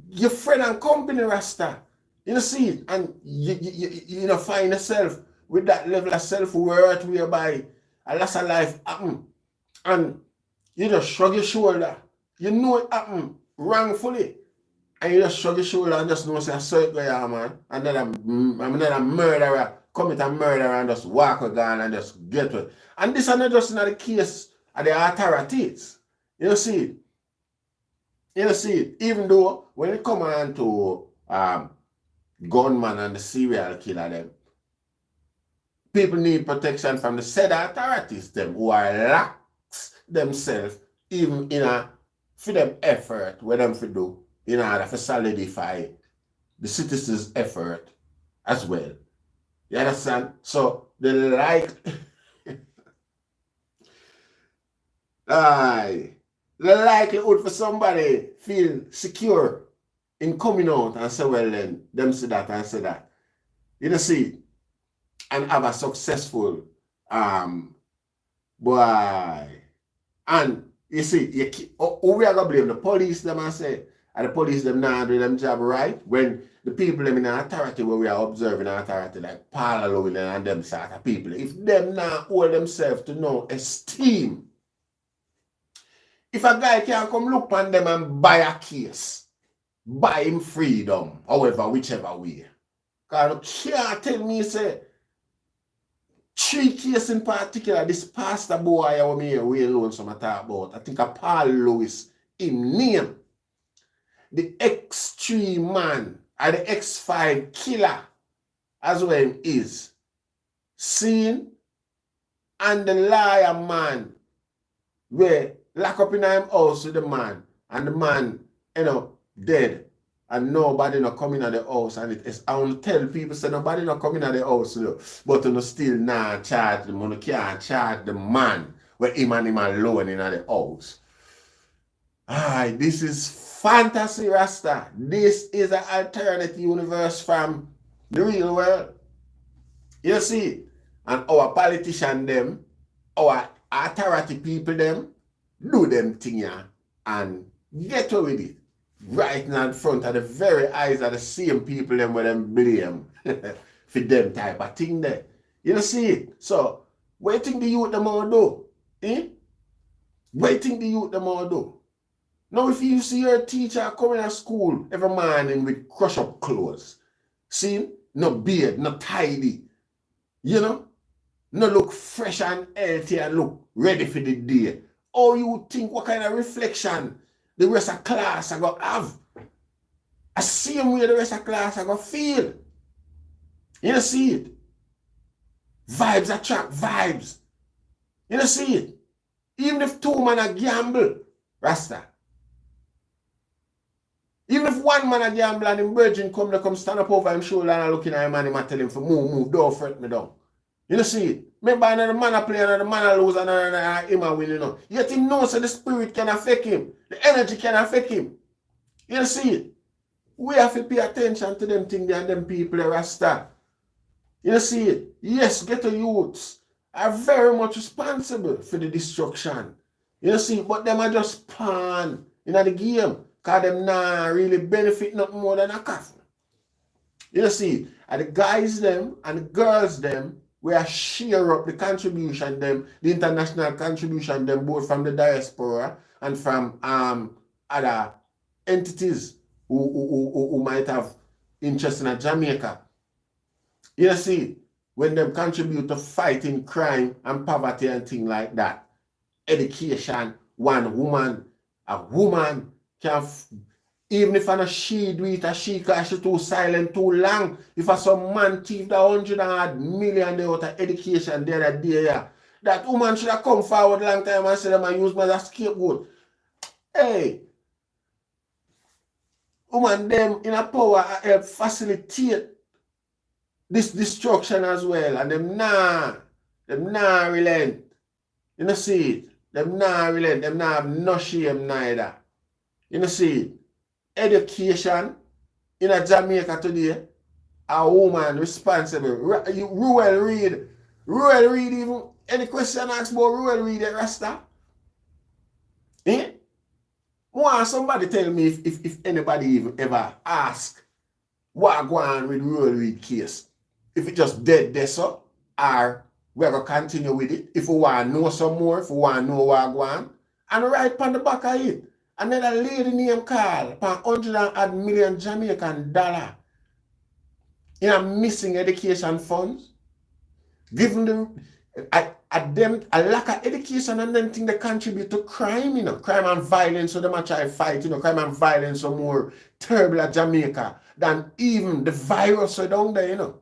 your friend and company, Rasta. You know, see it, and you know, find yourself with that level of self-worth whereby a loss of life happen, and you just shrug your shoulder. You know it happened wrongfully, and you just shrug your shoulder and just know say I saw it go yeah, man. And then I'm another murderer, commit a murder and just walk again and just get it. And this is not just in the case of the authorities. You know, see it. You know, see it. Even though when it comes on to gunman and the serial killer, them people need protection from the said authorities, them who are lax themselves, even in a for them effort, what them for do in order to solidify the citizens' effort as well. You understand? So the the likelihood for somebody feel secure in coming out and say, well then, them say that and say that. You know, see, and have a successful boy. And you see, we are gonna blame the police, them and say, and the police them not do them job right. When the people them in the authority where we are observing authority, like Paula, Lewelyn and them sort of people, if them not hold themselves to no esteem, if a guy can come look on them and buy a case, buy him freedom, however, whichever way. Because you can't tell me, say, 3 cases in particular, this pastor boy I me here, we alone some I talk about. I think a Paul Lewis, him name. The X3 man, or the X5 killer, as well him is. Seen, and the liar man, where lock up in him house with the man, and the man, you know, dead. And nobody not coming at the house, and it is I want to tell people say nobody not coming at the house, you know, but you know, still not charge them, you can't charge the man where him and him alone in the house. This is fantasy, Rasta. This is an alternate universe from the real world. You see, and our politician them, our authority people them, do them thing yeah, and get away with it. Right now in front of the very eyes of the same people them where them blame for them type of thing there. You know, see it? So, what you think the youth them all do? Eh? What you think the youth them all do? Now, if you see your teacher coming to school every morning with crush up clothes, see, no beard, no tidy, you know, no look fresh and healthy and look ready for the day. Or you think what kind of reflection the rest of class are going to have? The same way the rest of class are going to feel. You know, see it? Vibes attract vibes. You know, see it? Even if 2 men are gamble, Rasta. Even if 1 man a gamble and him virgin come stand up over him shoulder and looking at him and him tell him for move, don't fret me down. You know, see it? Remember another man a play, another man a lose, another him a win, you know. Yet him knows that the spirit can affect him. The energy can affect him. You know, see it? We have to pay attention to them things and them people, the Rasta. You know, see it? Yes, ghetto youths are very much responsible for the destruction. You know, see, but them are just pawn in the game. Because them not really benefit not more than a coffin. You know, see, and the guys them and the girls them, we are share up the contribution them, the international contribution them, both from the diaspora and from other entities who might have interest in Jamaica. You know, see, when them contribute to fighting crime and poverty and things like that, education, a woman can, even if she do it, she too silent, too long. If some man thief the 100 million out of education the other day, yeah, that woman should have come forward long time and say them and use me as a scapegoat. Hey, woman them in a power help facilitate this destruction as well, and them nah Them not relent. You know see it? Them not relent. Them not have no shame neither. You know see it? Education in a Jamaica today, a woman responsible. Ruel Reid even, any question asked about Ruel Reid at Rasta? Eh? Want somebody tell me if anybody even ever ask what go on with Ruel Reid case? If it just dead there, so, or we're going to continue with it. If we want to know some more, if we want to know what go on, and right on the back of it, another lady named Carl, for $100 million Jamaican dollar in a missing education funds, giving them a lack of education and then think they contribute to crime, crime and violence, so they might try to fight, crime and violence are more terrible at Jamaica than even the virus down there,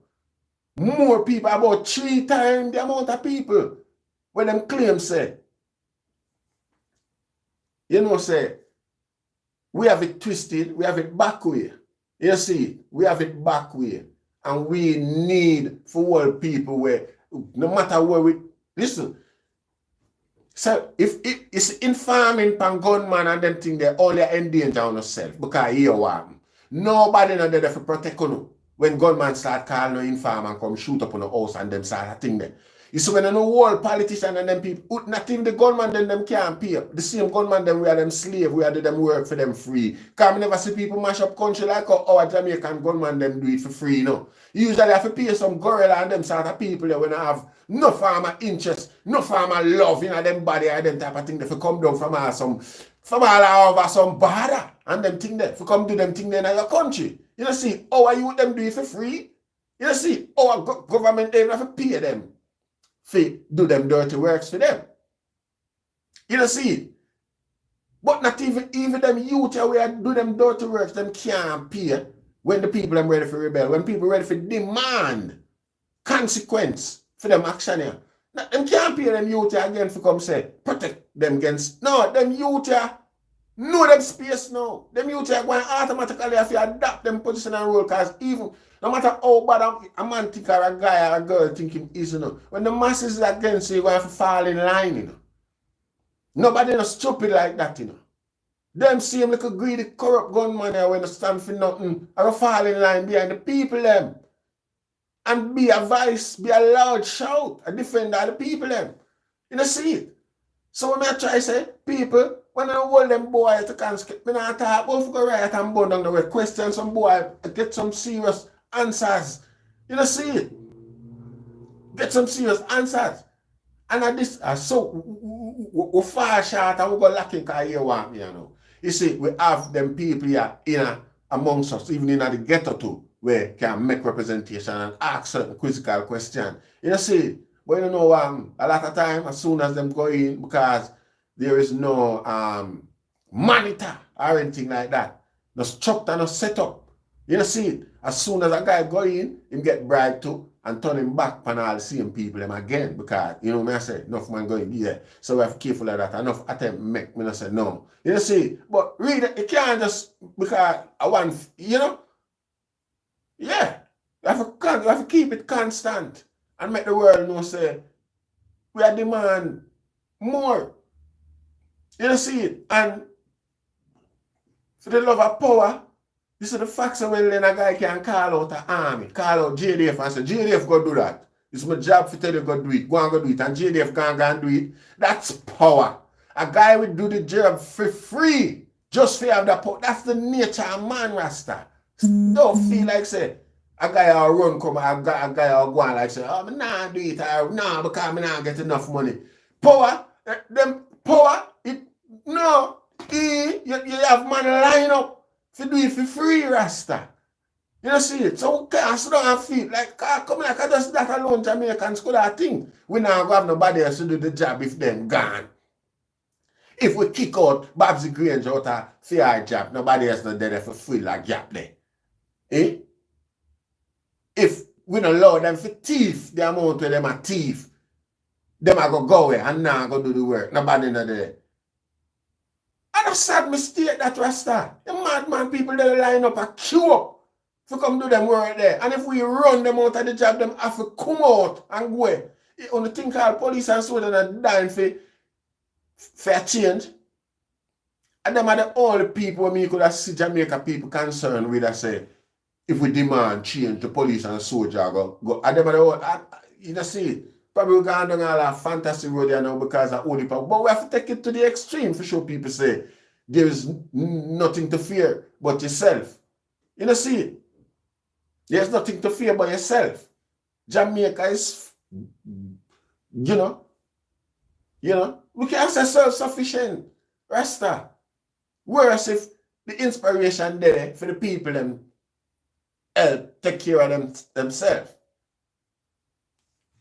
More people, about 3 times the amount of people when them claim say, say, we have it twisted, we have it back way. You see, we have it back way. And we need for all people where, no matter where we, listen, so if it's informing pan gunman and them thing, they only endanger on yourself because here what nobody not there to protect you when gunman start calling no inform and come shoot up on the house and them start a thing there. You see when no whole politician and them people, not even the gunman them can't pay. The same gunman them we are them slave, we are them work for them free. Because I never see people mash up country like how our Jamaican gunman them do it for free, Usually have to pay some gorilla and them sort of people that when I have no farmer interest, no farmer love in them body and them type of thing. If you come down from all over some border and them thing there, if you come do them thing there in your country. You see, our youth them do it for free. You see, our government they have to pay them for do them dirty works for them. You see, but not even them youth where do them dirty works, them can't pay. When the people are ready for rebel, when people are ready for demand consequence for them action here. Now, them can't pay them youth again for come say, protect them against. No, them youth know them space now. Them youth are going automatically have to adapt them position and role because even, no matter how bad a man think or a guy or a girl think him is, when the masses is against you, you're going to fall in line, Nobody is stupid like that, Them same like a greedy, corrupt gunman here when they stand for nothing, or fall in line behind the people them. And be a voice, be a loud shout, a defender of the people them. You see it? So when I try to say, people, when I hold them boy to conscript, I not talk about go right and burn down the way, question some boy, get some serious answers. You see it? Get some serious answers. And at this, so we far short and we go lacking because you want me, You see, we have them people here in amongst us, even in the ghetto too, where can make representation and ask certain critical questions. You see, but a lot of time, as soon as them go in, because there is no monitor or anything like that, no structure, no setup. You see it? As soon as a guy go in, him get bribed too, and turn him back on all the same people them again. Because, me I say, enough man going there. So we have to be careful of that. Enough attempt make me not say no. You see, but really, you can't just, because I want, yeah. You have to keep it constant and make the world know, say, we are demand more. You see it? And for the love of power, this is the facts of when a guy can call out the army, call out JDF and say, JDF go do that. It's my job to tell you go do it. Go and go do it. And JDF go and do it. That's power. A guy will do the job for free. Just for have that power. That's the nature of man, Rasta. Don't feel like say, a guy will run come, a guy will go and like say, oh, I nah do it. No, because I nah get enough money. Power, you have man line up. To do it for free, Rasta. You see it? So we can't sit down and feel like, come like I just that alone Jamaicans could have think. We now have nobody else to do the job if them gone. If we kick out Babsy Grange out of fair job, nobody else not there for free like gap there. If we don't allow them for thief, the amount where them are thief, them are go away and now go do the work. Nobody not there. And a sad mistake that Rasta. The madman people they line up and queue up to come do them work there. And if we run them out of the job, them have to come out and go. On the thing called police and soldiers are dying for a change. And them are the only people me could have see Jamaica people concerned with that say, if we demand change, the police and soldier go. And them are the only, you know, see, probably we're going down all that fantasy road there now because of all the power. But we have to take it to the extreme for sure people say, there is nothing to fear but yourself. You know, see, there's nothing to fear but yourself. Jamaica is, you know, we can say self-sufficient, Rasta. Whereas if the inspiration there for the people them help take care of themselves.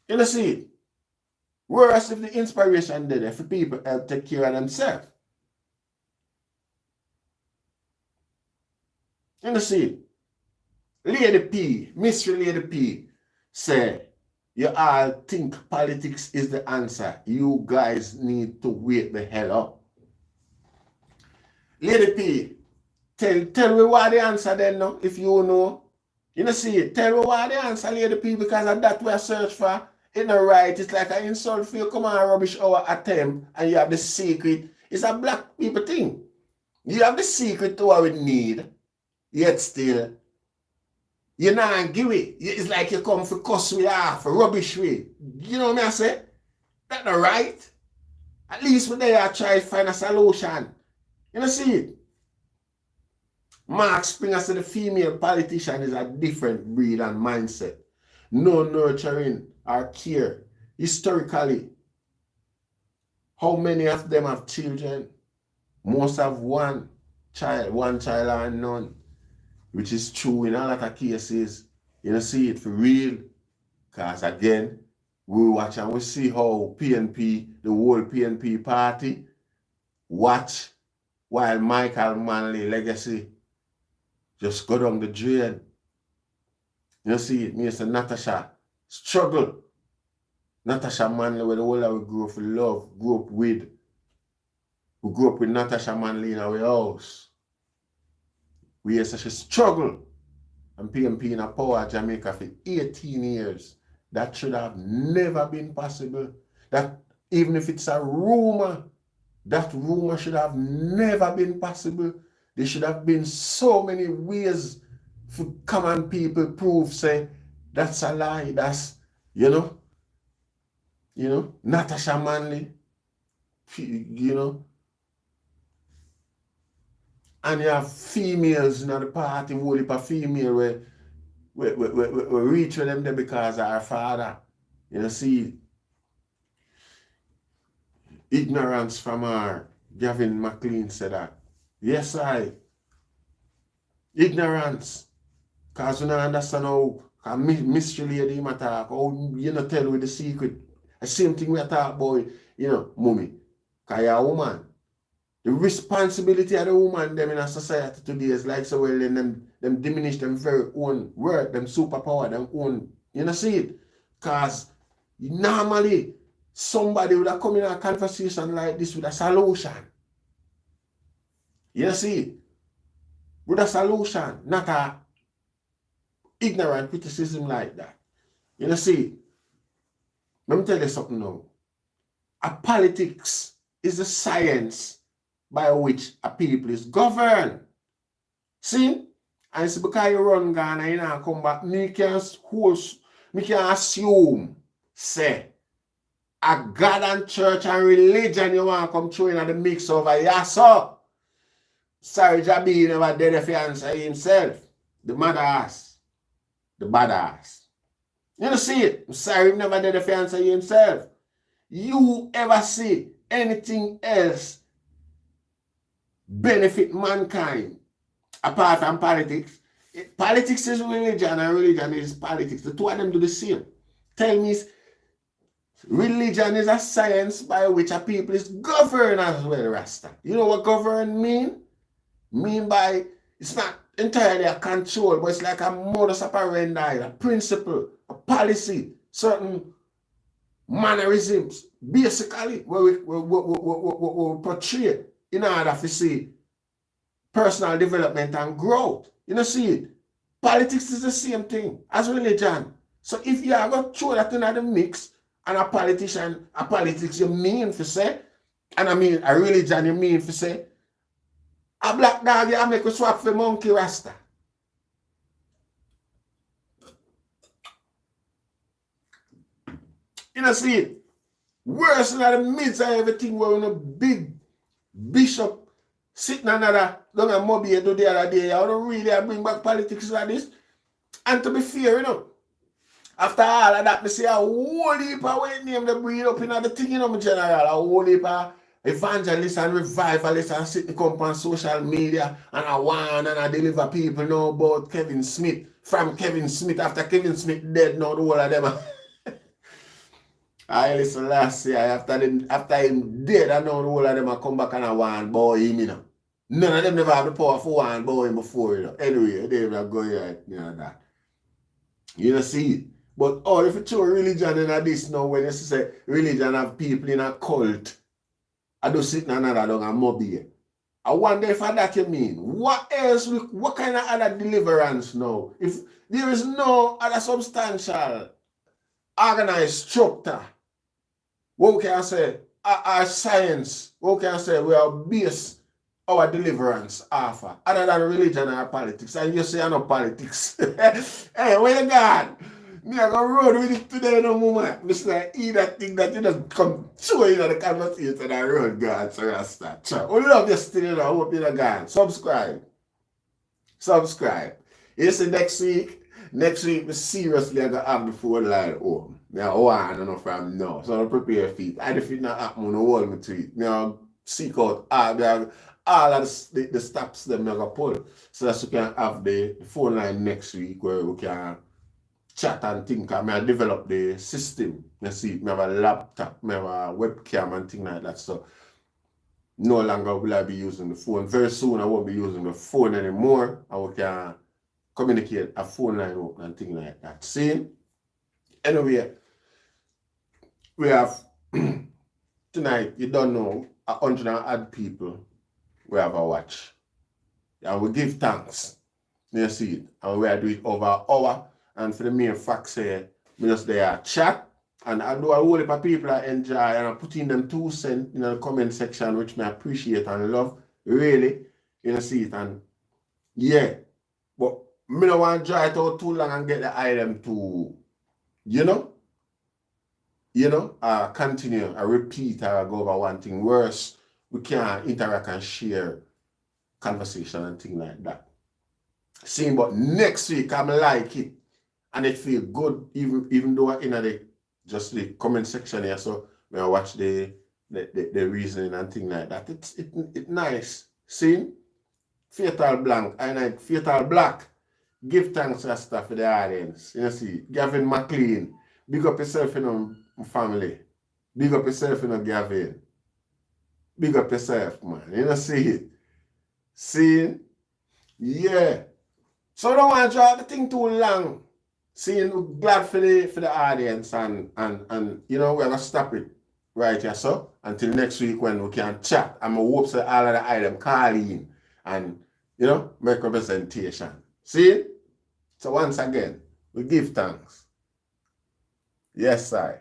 You know, see, whereas if the inspiration there for people help take care of themselves. You know, see, Lady P, Mystery Lady P, say, you all think politics is the answer. You guys need to wake the hell up. Lady P, tell me what the answer then now, if you know. You know, see, tell me what the answer, Lady P, because of that we are search for. It's not right. It's like an insult for you. Come on, rubbish our attempt, and you have the secret. It's a black people thing. You have the secret to what we need, yet still, you not give it. It's like you come for cuss we off, for rubbish we. You know what I say? That's not right. At least when they are trying to find a solution. You know, see it? Mark Springer said the female politician is a different breed and mindset. No nurturing or care. Historically, how many of them have children? Most have one child or none. Which is true in a lot of cases. You know, see it for real. Because again, we watch and we see how PNP, the whole PNP party, watch while Michael Manley legacy just go down the drain. You see it, Mr. Natasha struggle. Natasha Manley, where the whole of we grew up with love, grew up with. We grew up with Natasha Manley in our house. We had such a struggle. And PNP in a power Jamaica for 18 years. That should have never been possible. That even if it's a rumor, that rumor should have never been possible. There should have been so many ways for common people prove, say, that's a lie. That's, you know, Natasha Manley, you know. And you have females in the party, whole heap of female where reach with them there because of her father. You know, see, ignorance from her. Gavin McLean said that. Yes, ignorance. Because you don't understand how mystery lady him attack, how you not tell with the secret. The same thing we talk about, you know, mommy. Because you're a woman. The responsibility of the woman them in a society today is like so well them diminish them very own work, them superpower, them own, you know, see it? Because normally somebody would have come in a conversation like this with a solution. You know, see it? With a solution, not a ignorant criticism like that. You know, see, let me tell you something now. A politics is the science by which a people is governed. See? And it's because you run Ghana and you know, come back, me can assume, say, a God and church and religion you want to come through in the mix over here, so. Sorry, Jabi never did if he answer himself. The mother ass. The bad ass. You know, see it? I'm sorry, he never did if he answer himself. You ever see anything else benefit mankind apart from politics? Politics is religion and religion is politics. The two of them do the same. Tell me, religion is a science by which a people is governed as well, Rasta. You know what govern mean? Mean by, it's not entirely a control, but it's like a modus operandi, a principle, a policy, certain mannerisms, basically, where we portray in order to see personal development and growth. You know, see it? Politics is the same thing as religion. So if you are going to throw that in the mix And a politician, a politics you mean for say, and I mean a religion you mean for say, a black dog you make a swap for monkey rasta. You know, see it? Worse than the midst of everything where a big bishop sitting another down a Moby do the other day. I don't really bring back politics like this. And to be fair, you know, after all of that, I say a whole heap of way name the breed up in the thing, you know, my general. A whole heap of evangelists and revivalists and sitting come on social media and I want and I deliver people know about Kevin Smith. From Kevin Smith, after Kevin Smith dead, now the whole of them. I listen last year, after him dead, I know the whole of them I come back and I want boy him, you know. None of them never have the power for one boy him before, you know. Anyway, they never go here, you know that. You know, see it. But if you show religion in this now, when you say religion have people in a cult, I do sit in another dog and mobby. I wonder if that you mean. What else, what kind of other deliverance now? If there is no other substantial, organized structure, what can I say? Our science, what can I say? We are base our deliverance offer, other than religion and politics. And you say I know politics. Hey, where you gone? Me I go road with it today no more. Mr. Like, eat that thing that you just come show you the conversation and road God. So that's that. So we love you still, you know. I hope you're gone. Subscribe. You see next week, we seriously are gonna have the phone line home. Now, I don't know from now. So I prepare for it. And if it not happen, I hold me to it. Now seek out all of the stops them I'm gonna pull. So that we can have the phone line next week where we can chat and think. I develop the system. You see, I have a laptop, I have a webcam and things like that. So no longer will I be using the phone. Very soon I won't be using the phone anymore. I can communicate a phone line open and things like that. See? Anyway, we have tonight, you don't know, 100 and odd people we have a watch. And we give thanks. You see it. And we are doing over an hour. And for the mere fact say, we just there chat. And I do a whole heap of people I enjoy and I put in them 2 cents in the comment section, which I appreciate and love. Really. You see it. And yeah. But I don't want to dry it out too long and get the item to, continue, I repeat, I go over one thing. Worse, we can interact and share conversation and things like that. See, but next week I'm like it. And it feel good, even though in the comment section here, so when I watch the reasoning and things like that. It's nice. See? Fatal Blank, I like Fatal Black. Give thanks to stuff for the audience. You see, Gavin McLean. Big up yourself, family. Big up yourself, Gavin. Big up yourself, man. See it. See? Yeah. So I don't want to draw the thing too long. See, we're glad for the audience and we're gonna stop it right here, so until next week when we can chat. I'm gonna hope that all of the items call in and make a presentation. See? So once again, we give thanks. Yes, sir.